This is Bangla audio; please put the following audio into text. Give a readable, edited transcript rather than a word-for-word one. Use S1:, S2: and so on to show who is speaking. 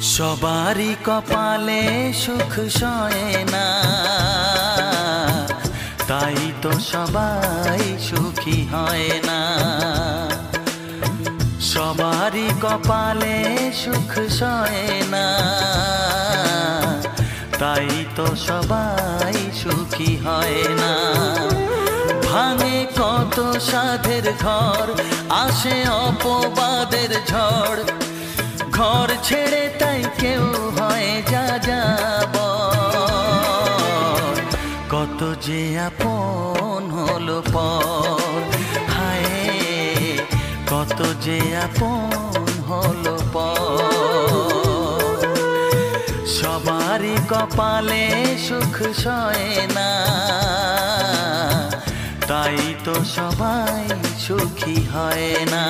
S1: সবারই কপালে সুখ সয় না, তাই তো সবাই সুখী হয় না। সবারই কপালে সুখ সয় না, তাই তো সবাই সুখী হয় না। ভাঙে কত সাধের ঘর, আসে অপবাদের ঝড়, ঘর ছেড়ে তাই কেউ হয় যা যাব। কত যে আপন হলো পর, হায় কত যে আপন হলো পর। সবারই কপালে সুখ সয় না, তাই তো সবাই সুখী হয় না।